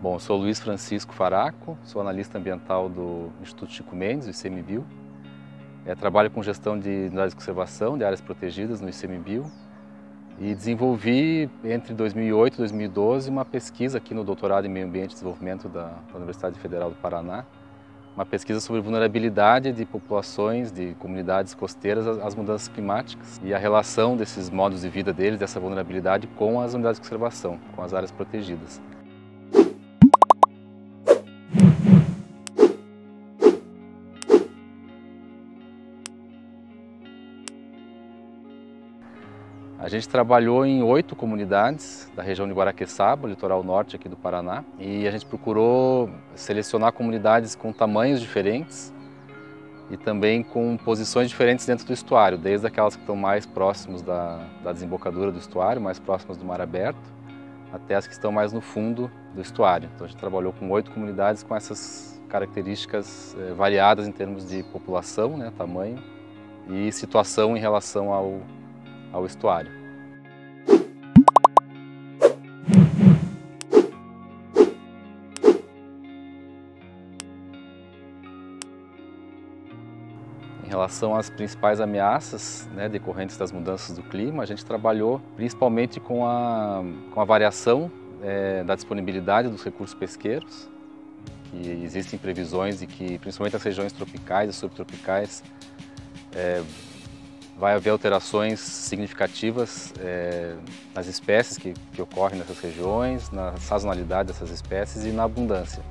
Bom, eu sou Luiz Francisco Faraco, sou analista ambiental do Instituto Chico Mendes, do ICMBio. Trabalho com gestão de unidades de conservação, de áreas protegidas no ICMBio e desenvolvi entre 2008 e 2012 uma pesquisa aqui no doutorado em Meio Ambiente e Desenvolvimento da Universidade Federal do Paraná, uma pesquisa sobre vulnerabilidade de populações, de comunidades costeiras às mudanças climáticas e a relação desses modos de vida deles, dessa vulnerabilidade, com as unidades de conservação, com as áreas protegidas. A gente trabalhou em 8 comunidades da região de Guaraqueçaba, litoral norte aqui do Paraná, e a gente procurou selecionar comunidades com tamanhos diferentes e também com posições diferentes dentro do estuário, desde aquelas que estão mais próximas da desembocadura do estuário, mais próximas do mar aberto, até as que estão mais no fundo do estuário. Então a gente trabalhou com 8 comunidades com essas características variadas em termos de população, né, tamanho e situação em relação ao estuário. Em relação às principais ameaças, né, decorrentes das mudanças do clima, a gente trabalhou principalmente com a variação da disponibilidade dos recursos pesqueiros, que existem previsões de que, principalmente nas regiões tropicais e subtropicais, vai haver alterações significativas nas espécies que ocorrem nessas regiões, na sazonalidade dessas espécies e na abundância.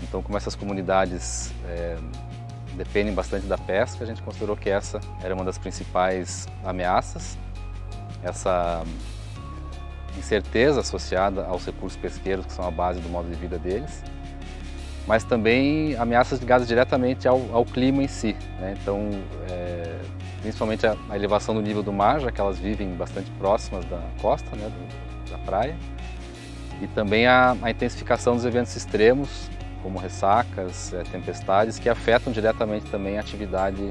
Então, como essas comunidades dependem bastante da pesca, a gente considerou que essa era uma das principais ameaças. Essa incerteza associada aos recursos pesqueiros, que são a base do modo de vida deles, mas também ameaças ligadas diretamente ao clima em si, né? Então, principalmente a elevação do nível do mar, já que elas vivem bastante próximas da costa, né, da praia, e também a intensificação dos eventos extremos, como ressacas, tempestades, que afetam diretamente também a atividade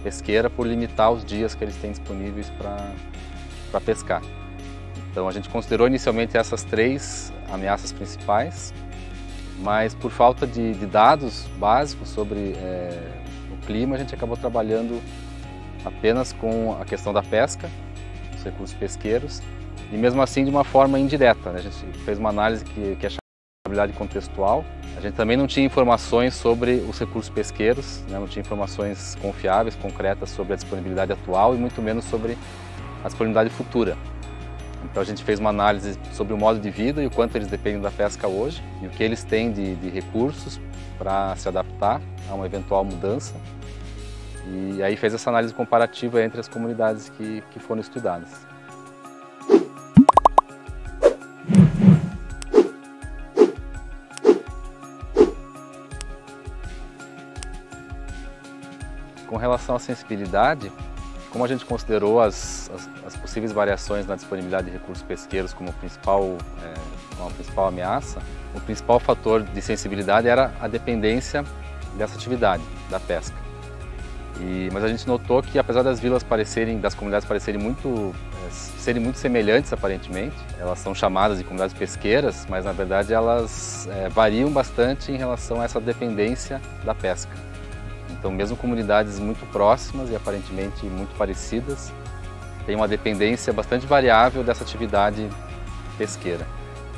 pesqueira por limitar os dias que eles têm disponíveis para pescar. Então a gente considerou inicialmente essas 3 ameaças principais, mas por falta de dados básicos sobre o clima, a gente acabou trabalhando apenas com a questão da pesca, os recursos pesqueiros, e mesmo assim de uma forma indireta, né? A gente fez uma análise que é chamada de vulnerabilidade contextual. A gente também não tinha informações sobre os recursos pesqueiros, né? Não tinha informações confiáveis, concretas sobre a disponibilidade atual e muito menos sobre a disponibilidade futura. Então a gente fez uma análise sobre o modo de vida e o quanto eles dependem da pesca hoje e o que eles têm de recursos para se adaptar a uma eventual mudança. E aí fez essa análise comparativa entre as comunidades que foram estudadas. Com relação à sensibilidade, como a gente considerou as possíveis variações na disponibilidade de recursos pesqueiros como a principal ameaça, o principal fator de sensibilidade era a dependência dessa atividade, da pesca. Mas a gente notou que, apesar das comunidades parecerem serem muito semelhantes aparentemente, elas são chamadas de comunidades pesqueiras, mas na verdade elas variam bastante em relação a essa dependência da pesca. Então, mesmo comunidades muito próximas e aparentemente muito parecidas, têm uma dependência bastante variável dessa atividade pesqueira.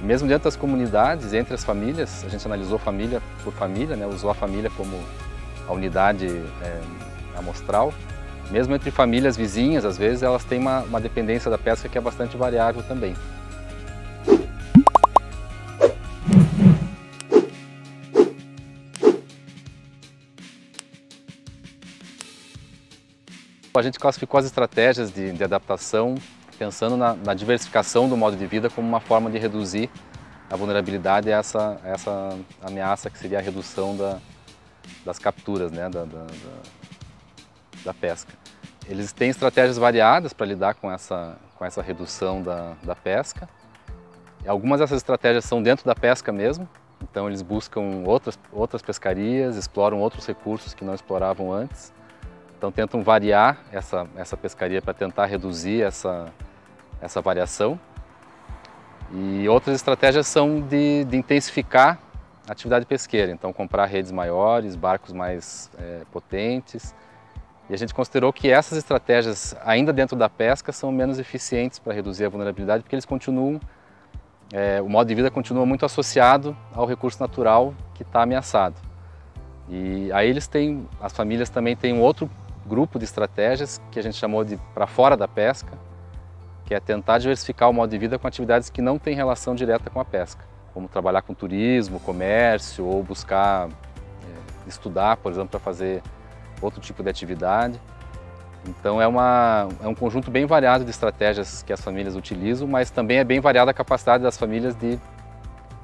Mesmo dentro das comunidades, entre as famílias, a gente analisou família por família, né, usou a família como a unidade amostral. Mesmo entre famílias vizinhas, às vezes, elas têm uma dependência da pesca que é bastante variável também. A gente classificou as estratégias de adaptação pensando na diversificação do modo de vida como uma forma de reduzir a vulnerabilidade a essa ameaça que seria a redução das capturas, né, da pesca. Eles têm estratégias variadas para lidar com essa redução da pesca. Algumas dessas estratégias são dentro da pesca mesmo, então eles buscam outras pescarias, exploram outros recursos que não exploravam antes. Então tentam variar essa pescaria para tentar reduzir essa variação. E outras estratégias são de intensificar a atividade pesqueira, então comprar redes maiores, barcos mais potentes. E a gente considerou que essas estratégias, ainda dentro da pesca, são menos eficientes para reduzir a vulnerabilidade, porque eles continuam, o modo de vida continua muito associado ao recurso natural que está ameaçado. E aí as famílias também têm um outro grupo de estratégias que a gente chamou de para fora da pesca, que é tentar diversificar o modo de vida com atividades que não têm relação direta com a pesca, como trabalhar com turismo, comércio ou buscar estudar, por exemplo, para fazer outro tipo de atividade. Então é um conjunto bem variado de estratégias que as famílias utilizam, mas também é bem variada a capacidade das famílias de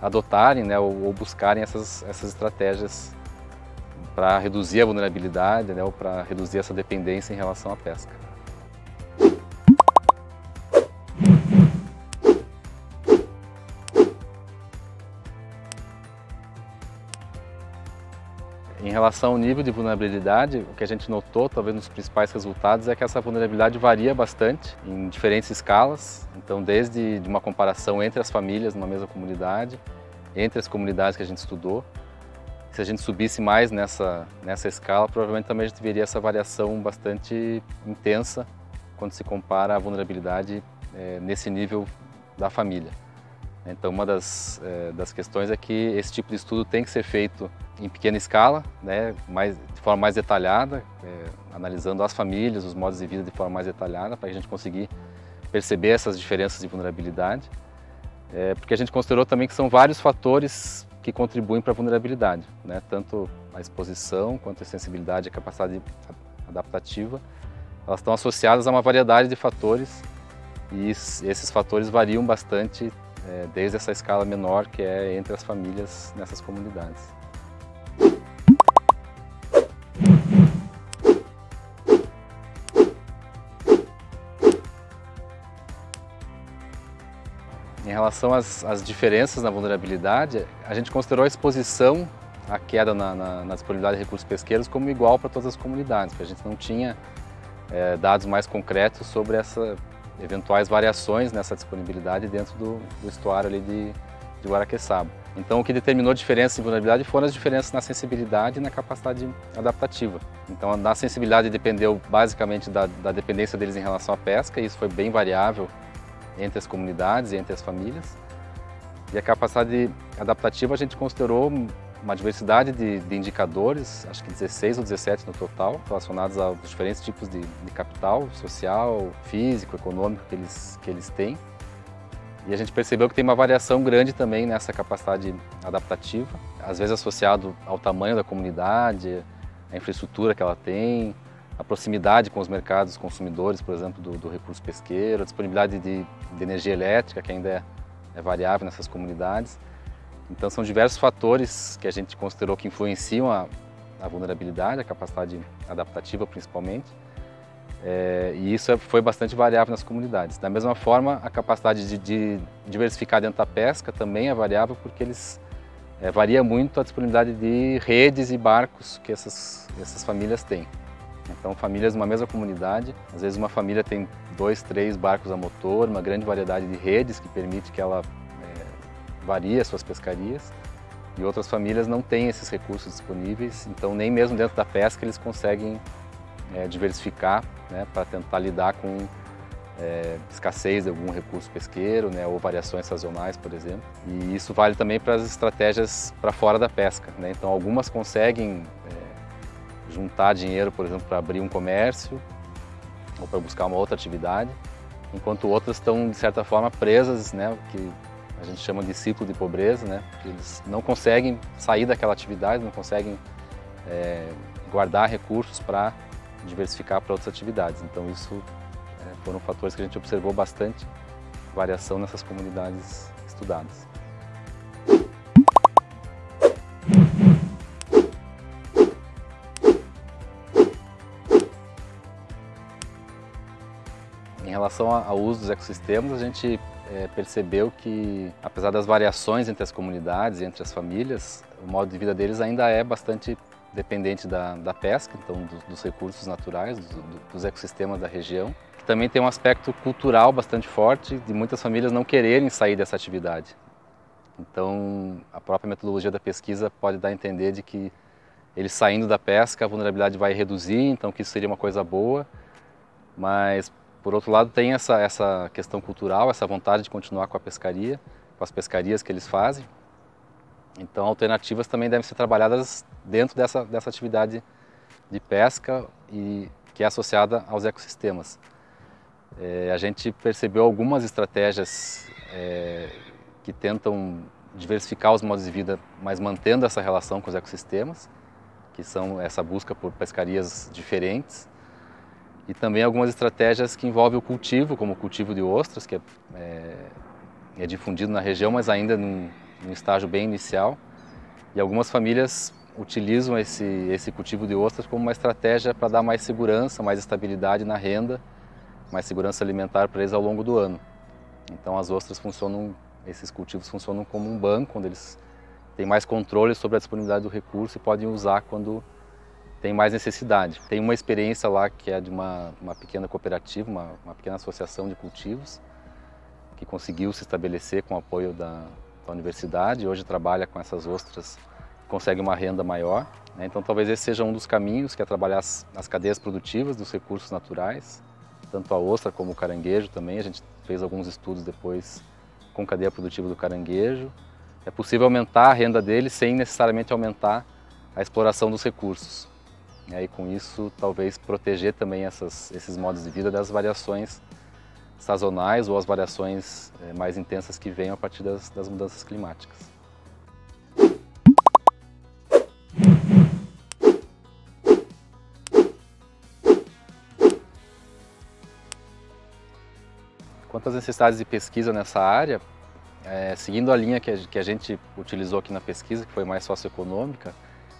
adotarem, né, ou buscarem essas estratégias para reduzir a vulnerabilidade, né, ou para reduzir essa dependência em relação à pesca. Em relação ao nível de vulnerabilidade, o que a gente notou, talvez nos principais resultados, é que essa vulnerabilidade varia bastante em diferentes escalas. Então, desde uma comparação entre as famílias numa mesma comunidade, entre as comunidades que a gente estudou. Se a gente subisse mais nessa escala, provavelmente também a gente veria essa variação bastante intensa quando se compara a vulnerabilidade nesse nível da família. Então, uma das questões é que esse tipo de estudo tem que ser feito em pequena escala, né, de forma mais detalhada, analisando as famílias, os modos de vida de forma mais detalhada, para a gente conseguir perceber essas diferenças de vulnerabilidade. Porque a gente considerou também que são vários fatores que contribuem para a vulnerabilidade, né, tanto a exposição quanto a sensibilidade e a capacidade adaptativa. Elas estão associadas a uma variedade de fatores e esses fatores variam bastante desde essa escala menor que é entre as famílias nessas comunidades. Em relação às diferenças na vulnerabilidade, a gente considerou a exposição à queda na disponibilidade de recursos pesqueiros como igual para todas as comunidades, porque a gente não tinha dados mais concretos sobre essas eventuais variações nessa disponibilidade dentro do estuário ali de Guaraqueçaba. Então o que determinou a diferença em vulnerabilidade foram as diferenças na sensibilidade e na capacidade adaptativa. Então na sensibilidade dependeu basicamente da dependência deles em relação à pesca, e isso foi bem variável entre as comunidades e entre as famílias. E a capacidade adaptativa a gente considerou uma diversidade de indicadores, acho que 16 ou 17 no total, relacionados aos diferentes tipos de capital social, físico, econômico que eles têm. E a gente percebeu que tem uma variação grande também nessa capacidade adaptativa, às vezes associado ao tamanho da comunidade, à infraestrutura que ela tem, a proximidade com os mercados consumidores, por exemplo, do recurso pesqueiro, a disponibilidade de energia elétrica, que ainda é variável nessas comunidades. Então são diversos fatores que a gente considerou que influenciam a vulnerabilidade, a capacidade adaptativa principalmente, e isso foi bastante variável nas comunidades. Da mesma forma, a capacidade de diversificar dentro da pesca também é variável, porque varia muito a disponibilidade de redes e barcos que essas famílias têm. Então, famílias numa mesma comunidade, às vezes uma família tem 2, 3 barcos a motor, uma grande variedade de redes que permite que ela varie as suas pescarias, e outras famílias não têm esses recursos disponíveis, então nem mesmo dentro da pesca eles conseguem diversificar, né, para tentar lidar com escassez de algum recurso pesqueiro, né, ou variações sazonais, por exemplo. E isso vale também para as estratégias para fora da pesca, né? Então algumas conseguem juntar dinheiro, por exemplo, para abrir um comércio ou para buscar uma outra atividade, enquanto outras estão, de certa forma, presas, né, que a gente chama de ciclo de pobreza, né, porque eles não conseguem sair daquela atividade, não conseguem guardar recursos para diversificar para outras atividades. Então isso foram fatores que a gente observou bastante variação nessas comunidades estudadas. Em relação ao uso dos ecossistemas, a gente percebeu que, apesar das variações entre as comunidades, entre as famílias, o modo de vida deles ainda é bastante dependente da pesca, então dos recursos naturais, dos ecossistemas da região. Também tem um aspecto cultural bastante forte de muitas famílias não quererem sair dessa atividade. Então, a própria metodologia da pesquisa pode dar a entender de que eles saindo da pesca, a vulnerabilidade vai reduzir, então que isso seria uma coisa boa, mas por outro lado tem essa questão cultural, essa vontade de continuar com a pescaria, com as pescarias que eles fazem. Então alternativas também devem ser trabalhadas dentro dessa atividade de pesca e que é associada aos ecossistemas. A gente percebeu algumas estratégias que tentam diversificar os modos de vida, mas mantendo essa relação com os ecossistemas, que são essa busca por pescarias diferentes, e também algumas estratégias que envolvem o cultivo, como o cultivo de ostras, que é difundido na região, mas ainda num estágio bem inicial. E algumas famílias utilizam esse cultivo de ostras como uma estratégia para dar mais segurança, mais estabilidade na renda, mais segurança alimentar para eles ao longo do ano. Então as ostras funcionam, esses cultivos funcionam como um banco, onde eles têm mais controle sobre a disponibilidade do recurso e podem usar quando tem mais necessidade. Tem uma experiência lá que é de uma pequena cooperativa, uma pequena associação de cultivos, que conseguiu se estabelecer com o apoio da universidade e hoje trabalha com essas ostras, consegue uma renda maior. Então talvez esse seja um dos caminhos, que é trabalhar as cadeias produtivas dos recursos naturais, tanto a ostra como o caranguejo também. A gente fez alguns estudos depois com cadeia produtiva do caranguejo. É possível aumentar a renda dele sem necessariamente aumentar a exploração dos recursos. E aí com isso talvez proteger também esses modos de vida das variações sazonais ou as variações mais intensas que venham a partir das mudanças climáticas. Quanto às necessidades de pesquisa nessa área, seguindo a linha que a gente utilizou aqui na pesquisa, que foi mais socioeconômica,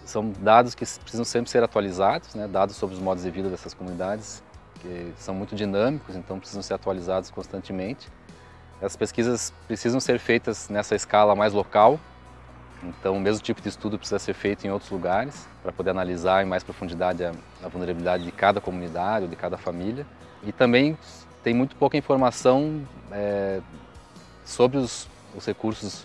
são dados que precisam sempre ser atualizados, né? Dados sobre os modos de vida dessas comunidades, que são muito dinâmicos, então precisam ser atualizados constantemente. As pesquisas precisam ser feitas nessa escala mais local, então o mesmo tipo de estudo precisa ser feito em outros lugares, para poder analisar em mais profundidade a vulnerabilidade de cada comunidade ou de cada família. E também tem muito pouca informação sobre os recursos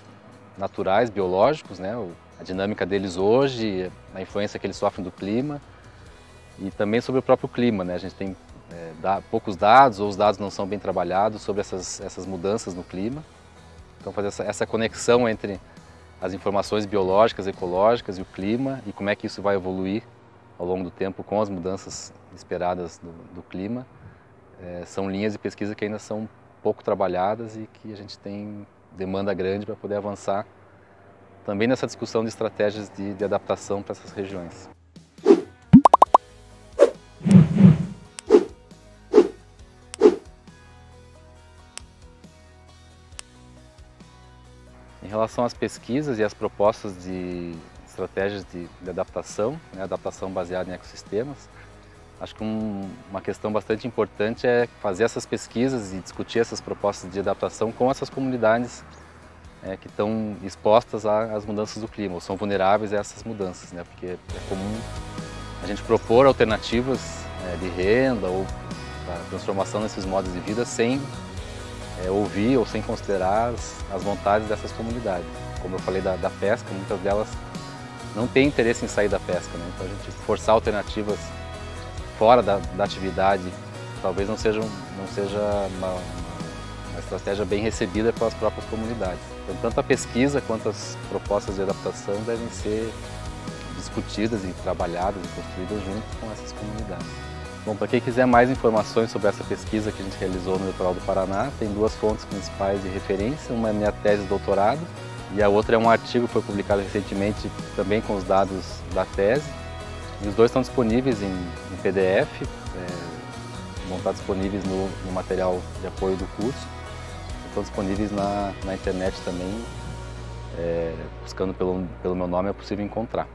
naturais, biológicos, né? A dinâmica deles hoje, a influência que eles sofrem do clima e também sobre o próprio clima, né? A gente tem poucos dados ou os dados não são bem trabalhados sobre essas mudanças no clima. Então fazer essa conexão entre as informações biológicas, ecológicas e o clima e como é que isso vai evoluir ao longo do tempo com as mudanças esperadas do clima, são linhas de pesquisa que ainda são pouco trabalhadas e que a gente tem demanda grande para poder avançar também nessa discussão de estratégias de adaptação para essas regiões. Em relação às pesquisas e às propostas de estratégias de adaptação, né, adaptação baseada em ecossistemas, acho que uma questão bastante importante é fazer essas pesquisas e discutir essas propostas de adaptação com essas comunidades que estão expostas às mudanças do clima, ou são vulneráveis a essas mudanças, né? Porque é comum a gente propor alternativas de renda ou transformação nesses modos de vida sem ouvir ou sem considerar as vontades dessas comunidades. Como eu falei da pesca, muitas delas não têm interesse em sair da pesca, né? Então a gente forçar alternativas fora da atividade talvez não seja uma estratégia bem recebida pelas próprias comunidades. Então, tanto a pesquisa quanto as propostas de adaptação devem ser discutidas e trabalhadas e construídas junto com essas comunidades. Bom, para quem quiser mais informações sobre essa pesquisa que a gente realizou no litoral do Paraná, tem duas fontes principais de referência. Uma é a minha tese de doutorado e a outra é um artigo que foi publicado recentemente também com os dados da tese. E os dois estão disponíveis em PDF, vão estar disponíveis no material de apoio do curso, estão disponíveis na internet também, buscando pelo meu nome é possível encontrar.